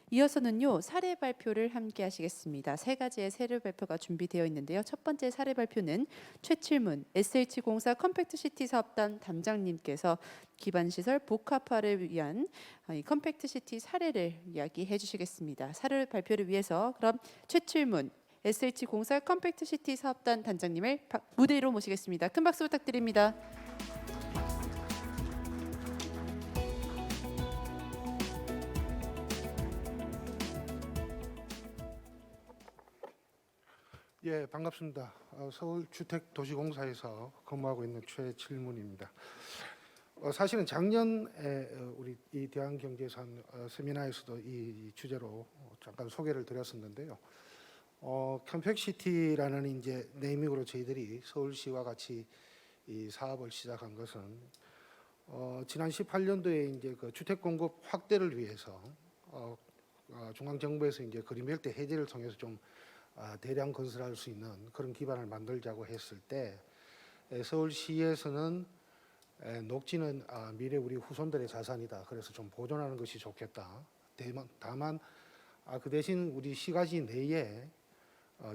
이어서는요, 사례 발표를 함께 하시겠습니다. 세 가지의 사례 발표가 준비되어 있는데요. 첫 번째 사례 발표는 최칠문 SH공사 컴팩트시티 사업단 담장님께서 기반시설 복합화를 위한 이 컴팩트시티 사례를 이야기해 주시겠습니다. 사례 발표를 위해서 그럼 최칠문 SH공사 컴팩트시티 사업단 단장님을 무대로 모시겠습니다. 큰 박수 부탁드립니다. 예, 반갑습니다. 서울주택도시공사에서 근무하고 있는 최칠문입니다. 사실은 작년에 우리 이 대한경제산 세미나에서도 이 주제로 잠깐 소개를 드렸었는데요. 컴팩시티라는 이제 네이밍으로 저희들이 서울시와 같이 이 사업을 시작한 것은 지난 18년도에 이제 그 주택 공급 확대를 위해서 중앙정부에서 이제 그린벨트 해제를 통해서 좀 대량 건설할 수 있는 그런 기반을 만들자고 했을 때 서울시에서는 녹지는 미래 우리 후손들의 자산이다. 그래서 좀 보존하는 것이 좋겠다. 다만 그 대신 우리 시가지 내에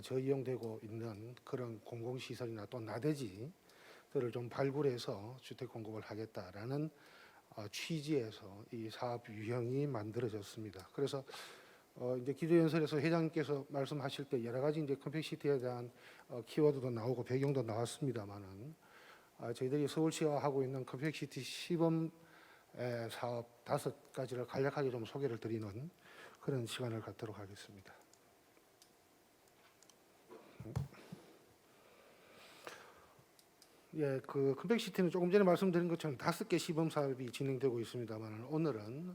저이용되고 있는 그런 공공시설이나 또 나대지들을 좀 발굴해서 주택 공급을 하겠다라는 취지에서 이 사업 유형이 만들어졌습니다. 그래서 이제 기조연설에서 회장님께서 말씀하실 때 여러 가지 이제 컴팩시티에 대한 키워드도 나오고 배경도 나왔습니다만은 저희들이 서울시와 하고 있는 컴팩시티 시범 사업 5가지를 간략하게 좀 소개를 드리는 그런 시간을 갖도록 하겠습니다. 예, 그 컴팩시티는 조금 전에 말씀드린 것처럼 5개 시범 사업이 진행되고 있습니다만 오늘은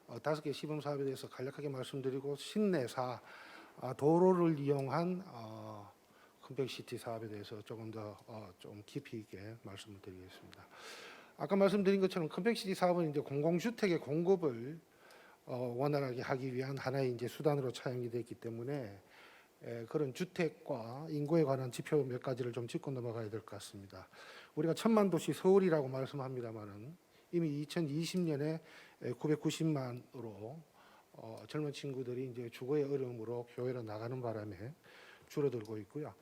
5개 시범 사업에 대해서 간략하게 말씀드리고 신내사 도로를 이용한 컴팩시티 사업에 대해서 조금 더 좀 깊이 있게 말씀을 드리겠습니다. 아까 말씀드린 것처럼 컴팩시티 사업은 이제 공공주택의 공급을 원활하게 하기 위한 하나의 이제 수단으로 차용이 됐기 때문에 그런 주택과 인구에 관한 지표 몇 가지를 좀 짚고 넘어가야 될 것 같습니다. 우리가 천만 도시 서울이라고 말씀합니다만은 이미 2020년에 990만으로 젊은 친구들이 이제 주거의 어려움으로 교회로 나가는 바람에 줄어들고 있고요.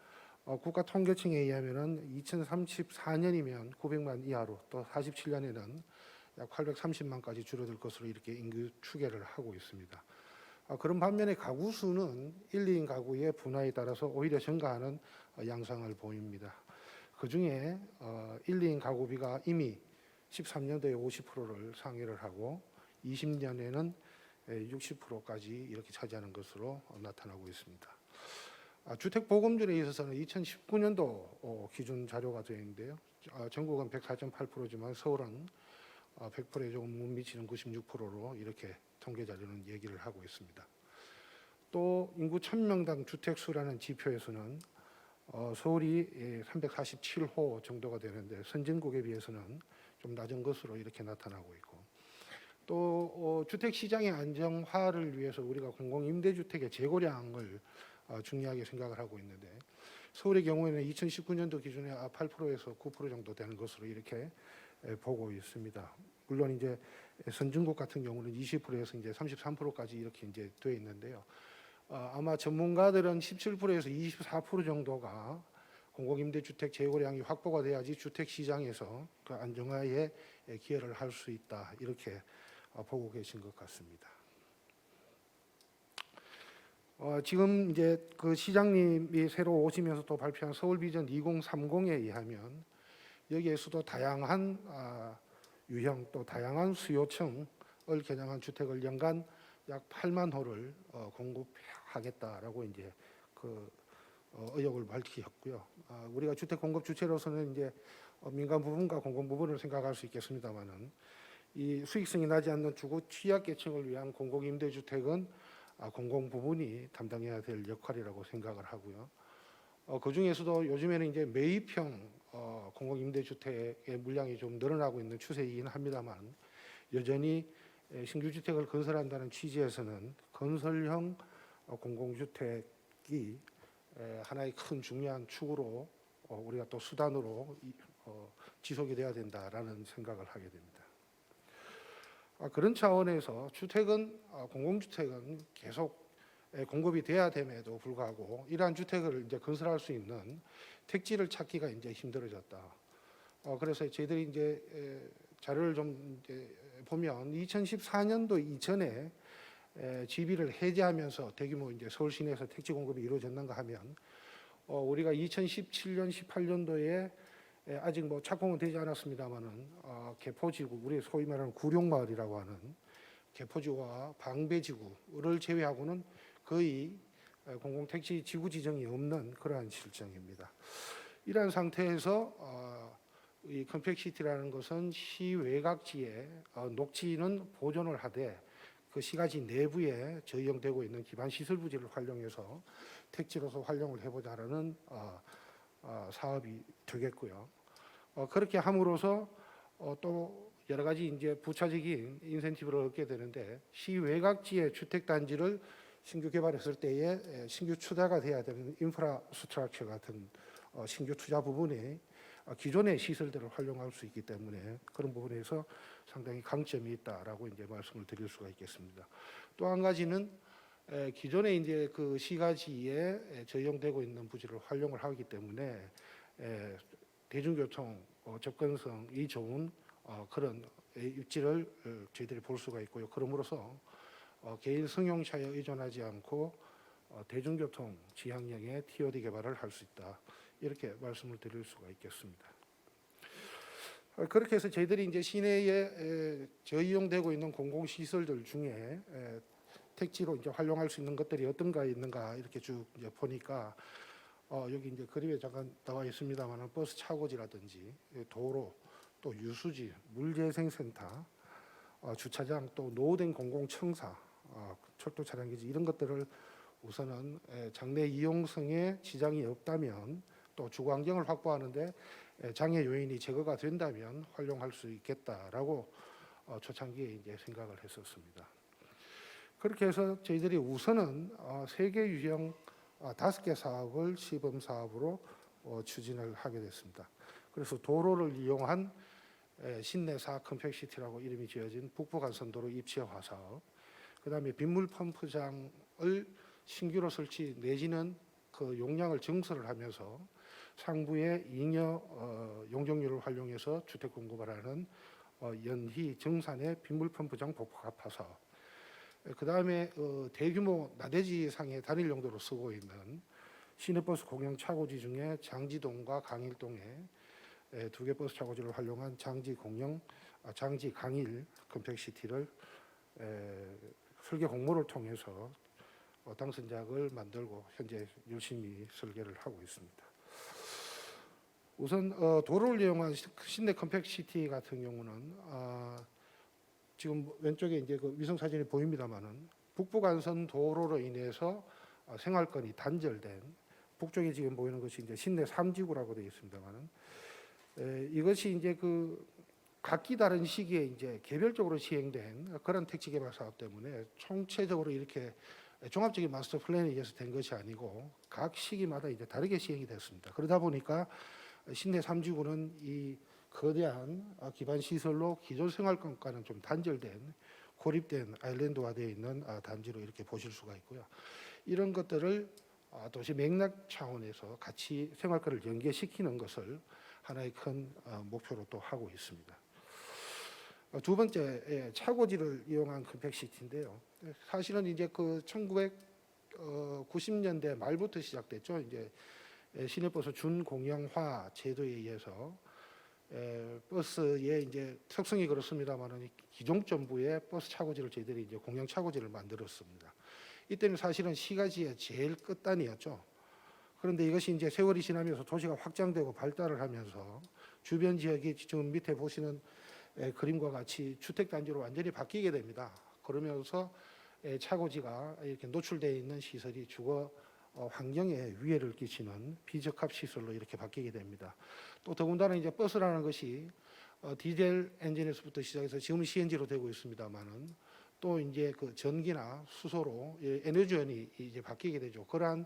국가 통계청에 의하면은 2034년이면 900만 이하로 또 47년에는 약 830만까지 줄어들 것으로 이렇게 인구 추계를 하고 있습니다. 그런 반면에 가구 수는 1, 2인 가구의 분화에 따라서 오히려 증가하는 양상을 보입니다. 그 중에 1, 2인 가구비가 이미 13년도에 50%를 상회를 하고 20년에는 60%까지 이렇게 차지하는 것으로 나타나고 있습니다. 주택 보급률에 있어서는 2019년도 기준 자료가 되어 있는데요. 전국은 104.8%지만 서울은 100%에 조금 못 미치는 96%로 이렇게 통계 자료는 얘기를 하고 있습니다. 또 인구 1000명당 주택수라는 지표에서는 서울이 347호 정도가 되는데 선진국에 비해서는 좀 낮은 것으로 이렇게 나타나고 있고 또 주택 시장의 안정화를 위해서 우리가 공공임대주택의 재고량을 중요하게 생각을 하고 있는데 서울의 경우에는 2019년도 기준에 8%에서 9% 정도 되는 것으로 이렇게 보고 있습니다. 물론 이제 선진국 같은 경우는 20%에서 이제 33%까지 이렇게 이제 돼 있는데요. 아마 전문가들은 17%에서 24% 정도가 공공임대주택 재고량이 확보가 돼야지 주택 시장에서 그 안정화에 기여를 할 수 있다 이렇게 보고 계신 것 같습니다. 지금 이제 그 시장님이 새로 오시면서 또 발표한 서울비전 2030에 의하면 여기에서도 다양한 유형 또 다양한 수요층을 겨냥한 주택을 연간 약 8만 호를 공급하겠다라고 이제 그 의욕을 밝혔고요. 우리가 주택 공급 주체로서는 이제 민간 부분과 공공 부분을 생각할 수 있겠습니다만은 이 수익성이 나지 않는 주거 취약계층을 위한 공공임대주택은 공공 부분이 담당해야 될 역할이라고 생각을 하고요. 그 중에서도 요즘에는 이제 매입형 공공임대주택의 물량이 좀 늘어나고 있는 추세이긴 합니다만 여전히 신규주택을 건설한다는 취지에서는 건설형 공공주택이 하나의 큰 중요한 축으로 우리가 또 수단으로 지속이 돼야 된다라는 생각을 하게 됩니다. 그런 차원에서 주택은 공공주택은 계속 공급이 돼야 됨에도 불구하고 이러한 주택을 이제 건설할 수 있는 택지를 찾기가 이제 힘들어졌다. 그래서 저희들이 이제 자료를 좀 이제 보면 2014년도 이전에 GB를 해제하면서 대규모 이제 서울 시내에서 택지 공급이 이루어졌는가 하면 우리가 2017년, 18년도에 아직 뭐 착공은 되지 않았습니다만은 개포지구, 우리 소위 말하는 구룡마을이라고 하는 개포지구와 방배지구를 제외하고는 거의 공공택지 지구 지정이 없는 그러한 실정입니다. 이러한 상태에서 이 컴팩시티라는 것은 시 외곽지에 녹지는 보존을 하되 그 시가지 내부에 저희용되고 있는 기반 시설 부지를 활용해서 택지로서 활용을 해보자라는 사업이 되겠고요. 그렇게 함으로써 또 여러 가지 이제 부차적인 인센티브를 얻게 되는데 시 외곽지의 주택 단지를 신규 개발했을 때에 신규 투자가 돼야 되는 인프라스트럭처 같은 신규 투자 부분에 기존의 시설들을 활용할 수 있기 때문에 그런 부분에서 상당히 강점이 있다라고 이제 말씀을 드릴 수가 있겠습니다. 또 한 가지는 기존에 이제 그 시가지에 저용되고 있는 부지를 활용을 하기 때문에 대중교통 접근성이 좋은 그런 입지를 저희들이 볼 수가 있고요. 그러므로서 개인 승용차에 의존하지 않고 대중교통 지향형의 TOD 개발을 할 수 있다. 이렇게 말씀을 드릴 수가 있겠습니다. 그렇게 해서 저희들이 이제 시내에 저이용되고 있는 공공시설들 중에 택지로 이제 활용할 수 있는 것들이 어떤가 있는가 이렇게 쭉 이제 보니까 여기 이제 그림에 잠깐 나와 있습니다만 버스 차고지라든지 도로 또 유수지, 물재생센터, 주차장 또 노후된 공공청사, 철도 차량기지 이런 것들을 우선은 장래 이용성에 지장이 없다면 또 주거 환경을 확보하는데 장애 요인이 제거가 된다면 활용할 수 있겠다라고 초창기에 이제 생각을 했었습니다. 그렇게 해서 저희들이 우선은 세계 유형 5개 사업을 시범 사업으로 추진을 하게 됐습니다. 그래서 도로를 이용한 신내사 컴팩시티라고 이름이 지어진 북부간선도로 입체화 사업, 그다음에 빗물 펌프장을 신규로 설치 내지는 그 용량을 증설을 하면서 상부의 잉여 용적률을 활용해서 주택 공급을 하는 연희 정산의 빗물 펌프장 복합화 사업. 그다음에 대규모 나대지상의 단일 용도로 쓰고 있는 시내버스 공영 차고지 중에 장지동과 강일동에 2개 버스 차고지를 활용한 장지 강일 컴팩시티를 설계 공모를 통해서 당선작을 만들고 현재 열심히 설계를 하고 있습니다. 우선 도로를 이용한 시내 컴팩시티 같은 경우는 지금 왼쪽에 이제 그 위성 사진이 보입니다만은 북부간선 도로로 인해서 생활권이 단절된 북쪽에 지금 보이는 것이 이제 신내 3지구라고 되어 있습니다만은 이것이 이제 그 각기 다른 시기에 이제 개별적으로 시행된 그런 택지 개발 사업 때문에 총체적으로 이렇게 종합적인 마스터 플랜에 의해서 된 것이 아니고 각 시기마다 이제 다르게 시행이 됐습니다. 그러다 보니까 신내 3지구는 이 거대한 기반 시설로 기존 생활권과는 좀 단절된 고립된 아일랜드화되어 있는 단지로 이렇게 보실 수가 있고요. 이런 것들을 도시 맥락 차원에서 같이 생활권을 연계시키는 것을 하나의 큰 목표로 또 하고 있습니다. 두 번째 차고지를 이용한 컴팩시티인데요. 사실은 이제 그 1990년대 말부터 시작됐죠. 이제 시내버스 준공영화 제도에 의해서 버스의 이제 특성이 그렇습니다만은 기종 정부의 버스 차고지를 저희들이 이제 공영 차고지를 만들었습니다. 이때는 사실은 시가지의 제일 끝단이었죠. 그런데 이것이 이제 세월이 지나면서 도시가 확장되고 발달을 하면서 주변 지역이 지금 밑에 보시는 그림과 같이 주택 단지로 완전히 바뀌게 됩니다. 그러면서 차고지가 이렇게 노출되어 있는 시설이 주거 환경에 위해를 끼치는 비적합 시설로 이렇게 바뀌게 됩니다. 또 더군다나 이제 버스라는 것이 디젤 엔진에서부터 시작해서 지금 CNG로 되고 있습니다만은 또 이제 그 전기나 수소로 에너지원이 이제 바뀌게 되죠. 그러한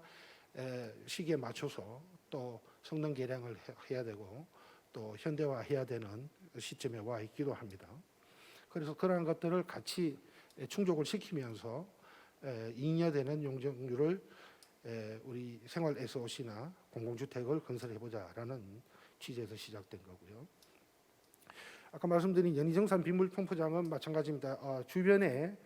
시기에 맞춰서 또 성능 개량을 해야 되고 또 현대화해야 되는 시점에 와 있기도 합니다. 그래서 그러한 것들을 같이 충족을 시키면서 잉여되는 용적률을 우리 생활 SOC나 공공주택을 건설해보자라는 취지에서 시작된 거고요. 아까 말씀드린 연희정산 빗물 펌프장은 마찬가지입니다. 주변에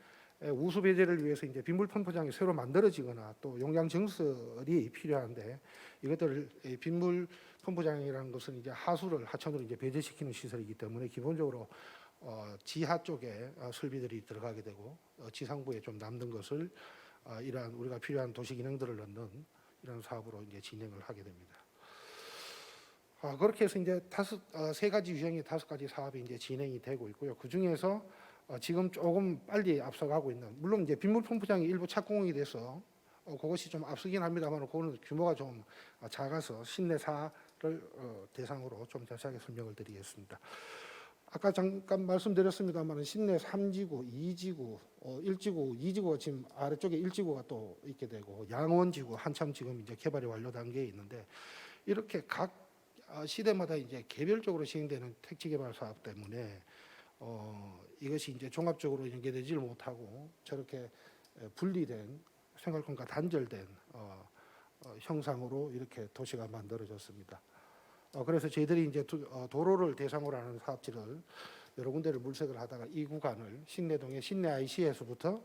우수 배제를 위해서 이제 빗물 펌프장이 새로 만들어지거나 또 용량 증설이 필요한데 이것들을 빗물 펌프장이라는 것은 이제 하천으로 이제 배제시키는 시설이기 때문에 기본적으로 지하 쪽에 설비들이 들어가게 되고 지상부에 좀 남는 것을 이러한 우리가 필요한 도시 기능들을 넣는 이런 사업으로 이제 진행을 하게 됩니다. 그렇게 해서 이제 세 가지 유형의 5가지 사업이 이제 진행이 되고 있고요. 그 중에서 지금 조금 빨리 앞서가고 있는, 물론 이제 빗물 펌프장이 일부 착공이 돼서 그것이 좀 앞서긴 합니다만 그거는 규모가 좀 작아서 신내사를 대상으로 좀 자세하게 설명을 드리겠습니다. 아까 잠깐 말씀드렸습니다만 신내 3지구, 2지구, 1지구, 2지구가 지금 아래쪽에 1지구가 또 있게 되고 양원지구 한참 지금 이제 개발이 완료 단계에 있는데 이렇게 각 시대마다 이제 개별적으로 시행되는 택지 개발 사업 때문에 이것이 이제 종합적으로 연계되지를 못하고 저렇게 분리된 생활권과 단절된 형상으로 이렇게 도시가 만들어졌습니다. 그래서 저희들이 이제 도로를 대상으로 하는 사업지를 여러 군데를 물색을 하다가 이 구간을 신내동의 신내 IC에서부터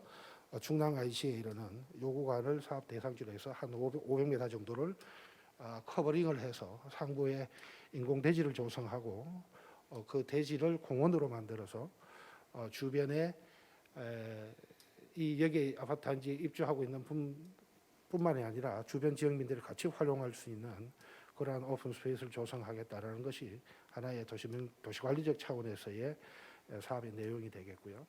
중랑 IC에 이르는 이 구간을 사업 대상지로 해서 한 500m 정도를 커버링을 해서 상부에 인공 대지를 조성하고 그 대지를 공원으로 만들어서 주변에 이 여기 아파트 단지에 입주하고 있는 뿐만이 아니라 주변 지역민들이 같이 활용할 수 있는 그러한 오픈 스페이스를 조성하겠다라는 것이 하나의 도시관리적 차원에서의 사업의 내용이 되겠고요.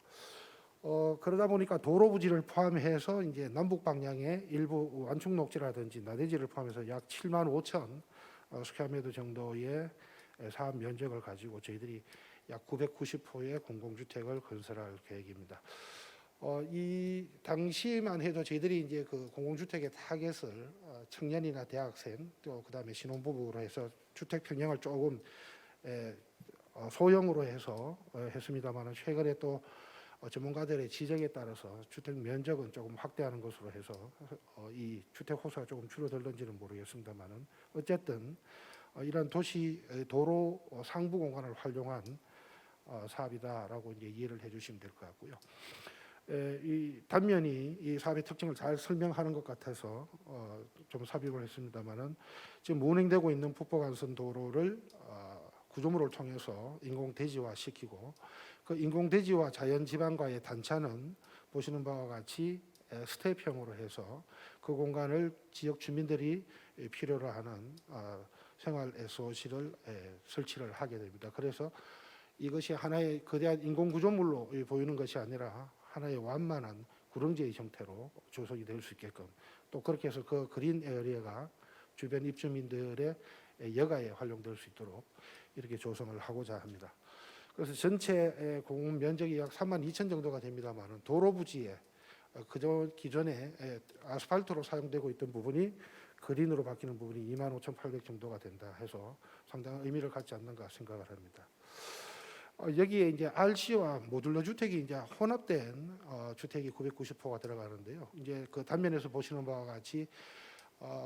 그러다 보니까 도로 부지를 포함해서 이제 남북 방향의 일부 완충 녹지라든지 나대지를 포함해서 약 7만 5천 스퀘어미터 정도의 사업 면적을 가지고 저희들이 약 990호의 공공주택을 건설할 계획입니다. 이 당시만 해도 저희들이 이제 그 공공주택의 타겟을 청년이나 대학생 또 그다음에 신혼부부로 해서 주택 평형을 조금 소형으로 해서 했습니다만 최근에 또 전문가들의 지적에 따라서 주택 면적은 조금 확대하는 것으로 해서 이 주택 호수가 조금 줄어들는지는 모르겠습니다만은 어쨌든 이런 도로 상부 공간을 활용한 사업이다라고 이제 이해를 해주시면 될 것 같고요. 이 단면이 이 사업의 특징을 잘 설명하는 것 같아서 좀 삽입을 했습니다만은 지금 운행되고 있는 북부간선 도로를 구조물을 통해서 인공 대지화 시키고 그 인공 대지와 자연 지방과의 단차는 보시는 바와 같이 스텝형으로 해서 그 공간을 지역 주민들이 필요로 하는 생활 SOC를 설치를 하게 됩니다. 그래서 이것이 하나의 거대한 인공 구조물로 보이는 것이 아니라 하나의 완만한 구릉지의 형태로 조성이 될 수 있게끔 또 그렇게 해서 그 그린 에어리어가 주변 입주민들의 여가에 활용될 수 있도록 이렇게 조성을 하고자 합니다. 그래서 전체 공원 면적이 약 3만 2천 정도가 됩니다만 도로 부지에 그저 기존에 아스팔트로 사용되고 있던 부분이 그린으로 바뀌는 부분이 2만 5,800 정도가 된다 해서 상당한 의미를 갖지 않는가 생각을 합니다. 여기에 이제 RC와 모듈러 주택이 이제 혼합된 주택이 990호가 들어가는데요. 이제 그 단면에서 보시는 바와 같이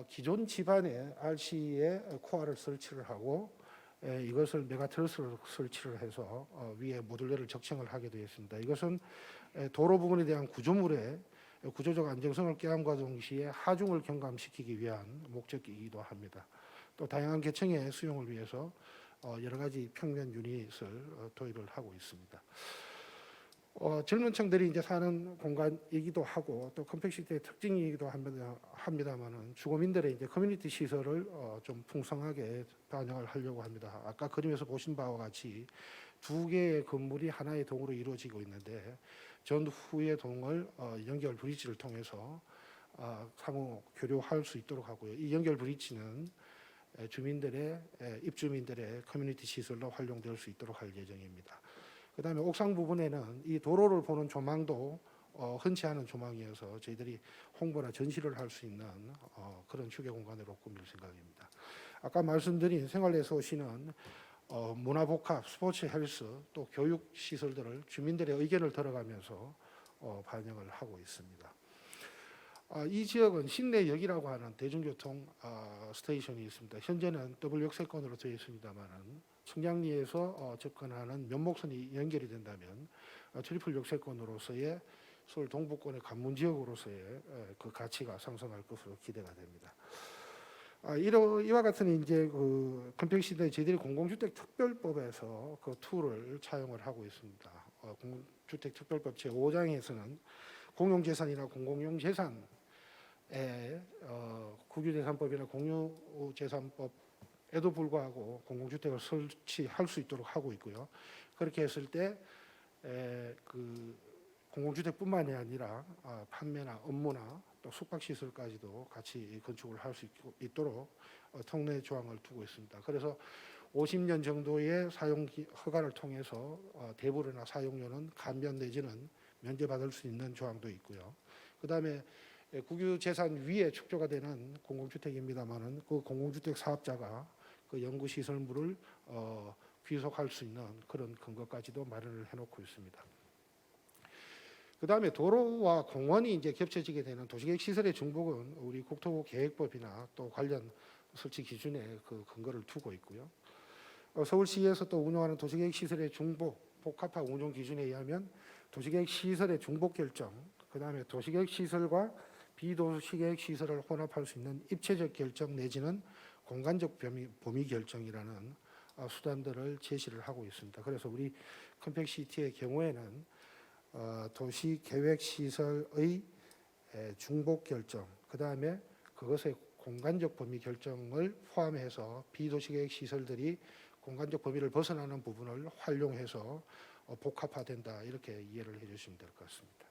기존 집안에 RC에 코어를 설치를 하고 이것을 메가트러스로 설치를 해서 위에 모듈러를 적층을 하게 되어 있습니다. 이것은 도로 부분에 대한 구조물의 구조적 안정성을 꾀함과 동시에 하중을 경감시키기 위한 목적이기도 합니다. 또 다양한 계층의 수용을 위해서 여러 가지 평면 유닛을 도입을 하고 있습니다. 젊은 층들이 이제 사는 공간이기도 하고 또 컴팩시티의 특징이기도 합니다만은 주거민들의 이제 커뮤니티 시설을 좀 풍성하게 반영을 하려고 합니다. 아까 그림에서 보신 바와 같이 두 개의 건물이 하나의 동으로 이루어지고 있는데 전후의 동을 연결 브릿지를 통해서 상호 교류할 수 있도록 하고요. 이 연결 브릿지는 입주민들의 커뮤니티 시설로 활용될 수 있도록 할 예정입니다. 그다음에 옥상 부분에는 이 도로를 보는 조망도 흔치 않은 조망이어서 저희들이 홍보나 전시를 할 수 있는 그런 휴게 공간으로 꾸밀 생각입니다. 아까 말씀드린 생활 SOC는 문화복합, 스포츠, 헬스, 또 교육 시설들을 주민들의 의견을 들어가면서 반영을 하고 있습니다. 이 지역은 신내역이라고 하는 대중교통 스테이션이 있습니다. 현재는 더블 역세권으로 되어 있습니다만은 청량리에서 접근하는 면목선이 연결이 된다면 트리플 역세권으로서의 서울 동부권의 관문 지역으로서의 그 가치가 상승할 것으로 기대가 됩니다. 이와 같은 이제 그 컴팩시티에 저희들이 공공주택 특별법에서 그 툴을 차용을 하고 있습니다. 공공주택 특별법 제 5장에서는 공용재산이나 공공용 재산에 국유재산법이나 공유재산법에도 불구하고 공공주택을 설치할 수 있도록 하고 있고요. 그렇게 했을 때 그 공공주택뿐만이 아니라 판매나 업무나 또 숙박시설까지도 같이 건축을 할 수 있도록 특례 조항을 두고 있습니다. 그래서 50년 정도의 사용 허가를 통해서 대부로나 사용료는 감면 내지는 면제받을 수 있는 조항도 있고요. 그다음에 국유재산 위에 축조가 되는 공공주택입니다만은 그 공공주택 사업자가 그 연구시설물을 귀속할 수 있는 그런 근거까지도 마련을 해놓고 있습니다. 그다음에 도로와 공원이 이제 겹쳐지게 되는 도시계획 시설의 중복은 우리 국토계획법이나 또 관련 설치 기준에 그 근거를 두고 있고요. 서울시에서 또 운영하는 도시계획 시설의 중복 복합화 운영 기준에 의하면 도시계획 시설의 중복 결정, 그다음에 도시계획 시설과 비도시계획 시설을 혼합할 수 있는 입체적 결정 내지는 공간적 범위 결정이라는 수단들을 제시를 하고 있습니다. 그래서 우리 컴팩시티의 경우에는 도시계획시설의 중복 결정, 그 다음에 그것의 공간적 범위 결정을 포함해서 비도시계획 시설들이 공간적 범위를 벗어나는 부분을 활용해서 복합화된다, 이렇게 이해를 해주시면 될 것 같습니다.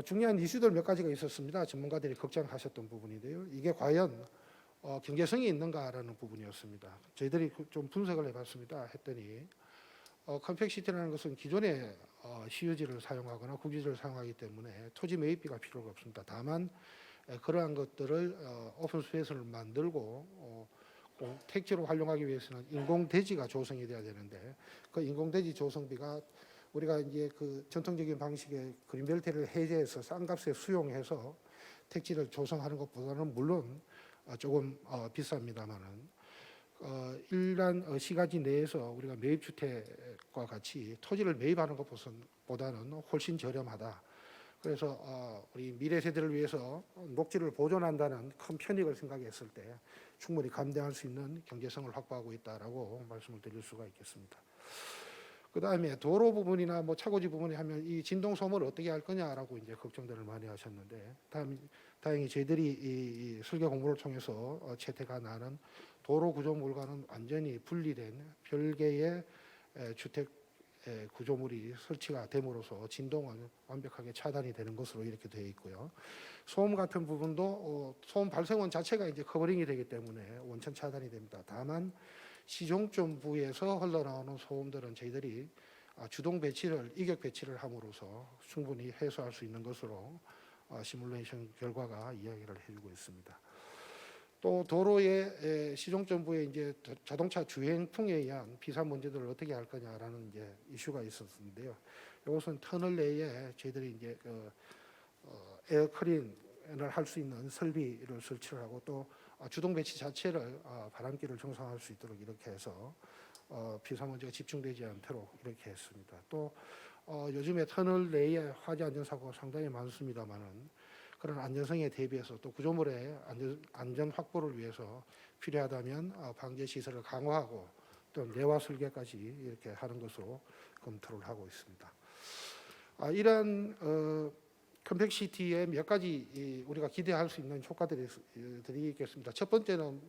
중요한 이슈들 몇 가지가 있었습니다. 전문가들이 걱정하셨던 부분인데요. 이게 과연 경제성이 있는가라는 부분이었습니다. 저희들이 좀 분석을 해봤습니다. 했더니 컴팩시티라는 것은 기존의 시유지를 사용하거나 국유지를 사용하기 때문에 토지 매입비가 필요가 없습니다. 다만 그러한 것들을 오픈 스페이스를 만들고 택지로 활용하기 위해서는 인공대지가 조성이 돼야 되는데 그 인공대지 조성비가 우리가 이제 그 전통적인 방식의 그린벨트를 해제해서 싼 값에 수용해서 택지를 조성하는 것보다는 물론 조금 비쌉니다만은 일반 시가지 내에서 우리가 매입주택과 같이 토지를 매입하는 것보다는 훨씬 저렴하다. 그래서 우리 미래 세대를 위해서 녹지를 보존한다는 큰 편익을 생각했을 때 충분히 감당할 수 있는 경제성을 확보하고 있다라고 말씀을 드릴 수가 있겠습니다. 그 다음에 도로 부분이나 뭐 차고지 부분에 하면 이 진동 소모를 어떻게 할 거냐라고 이제 걱정들을 많이 하셨는데 다행히 저희들이 이 설계 공부를 통해서 채택한 안은 도로 구조물과는 완전히 분리된 별개의 주택 구조물이 설치가 됨으로써 진동은 완벽하게 차단이 되는 것으로 이렇게 되어 있고요. 소음 같은 부분도 소음 발생원 자체가 이제 커버링이 되기 때문에 원천 차단이 됩니다. 다만 시종점 부에서 흘러나오는 소음들은 저희들이 주동 배치를 이격 배치를 함으로써 충분히 해소할 수 있는 것으로 시뮬레이션 결과가 이야기를 해주고 있습니다. 또 도로의 시종점부에 이제 자동차 주행풍에 의한 비상 문제들을 어떻게 할 거냐라는 이제 이슈가 있었는데요. 이것은 터널 내에 저희들이 이제 에어클린을 할 수 있는 설비를 설치를 하고 또 주동 배치 자체를 바람길을 정상화할 수 있도록 이렇게 해서 비상 문제가 집중되지 않도록 이렇게 했습니다. 또 요즘에 터널 내에 화재 안전 사고가 상당히 많습니다만은 그런 안전성에 대비해서 또 구조물의 안전 확보를 위해서 필요하다면 방제 시설을 강화하고 또 내화 설계까지 이렇게 하는 것으로 검토를 하고 있습니다. 이러한 컴팩시티의 몇 가지 우리가 기대할 수 있는 효과들이 있겠습니다. 첫 번째는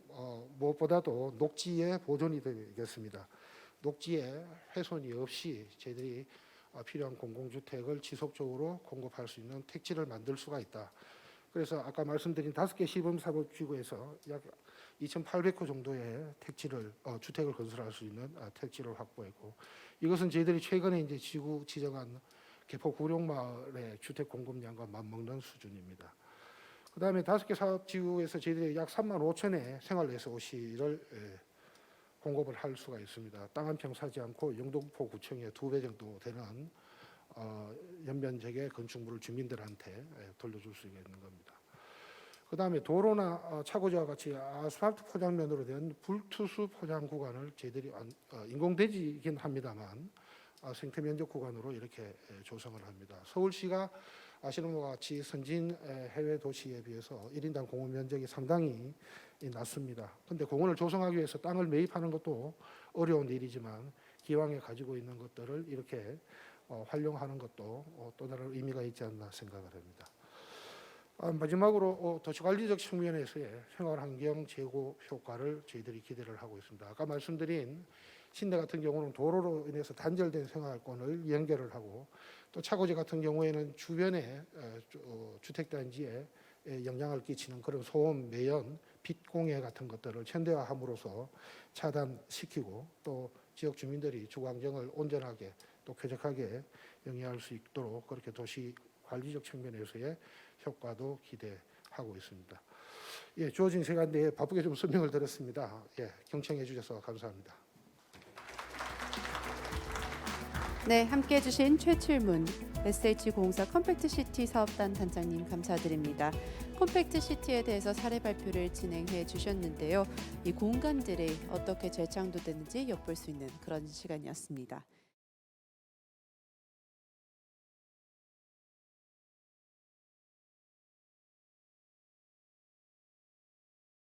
무엇보다도 녹지의 보존이 되겠습니다. 녹지에 훼손이 없이 저희들이 필요한 공공주택을 지속적으로 공급할 수 있는 택지를 만들 수가 있다. 그래서 아까 말씀드린 5개 시범사업지구에서 약 2,800호 정도의 택지를 주택을 건설할 수 있는 택지를 확보했고 이것은 저희들이 최근에 이제 지구 지정한 개포 구룡마을의 주택 공급량과 맞먹는 수준입니다. 그다음에 5개 사업지구에서 저희들이 약 3만 5천의 생활 SOC를 공급을 할 수가 있습니다. 땅 한 평 사지 않고 영등포 구청의 2배 정도 되는 연면적의 건축물을 주민들한테 돌려줄 수 있는 겁니다. 그 다음에 도로나 차고지와 같이 아스팔트 포장면으로 된 불투수 포장 구간을 저희들이 인공대지이긴 합니다만 생태 면적 구간으로 이렇게 조성을 합니다. 서울시가 아시는 것과 같이 선진 해외 도시에 비해서 1인당 공원 면적이 상당히 낮습니다. 그런데 공원을 조성하기 위해서 땅을 매입하는 것도 어려운 일이지만 기왕에 가지고 있는 것들을 이렇게 활용하는 것도 또 다른 의미가 있지 않나 생각을 합니다. 마지막으로 도시관리적 측면에서의 생활환경 제고 효과를 저희들이 기대를 하고 있습니다. 아까 말씀드린 신내 같은 경우는 도로로 인해서 단절된 생활권을 연결을 하고 또 차고지 같은 경우에는 주변의 주택단지에 영향을 끼치는 그런 소음, 매연, 빛 공해 같은 것들을 현대화함으로써 차단시키고 또 지역 주민들이 주거환경을 온전하게 또 쾌적하게 영위할 수 있도록 그렇게 도시 관리적 측면에서의 효과도 기대하고 있습니다. 예, 주어진 시간 내에 바쁘게 좀 설명을 드렸습니다. 예, 경청해 주셔서 감사합니다. 네, 함께해 주신 최칠문 SH공사 컴팩트시티 사업단 단장님 감사드립니다. 컴팩트시티에 대해서 사례 발표를 진행해 주셨는데요. 이 공간들이 어떻게 재창조되는지 엿볼 수 있는 그런 시간이었습니다.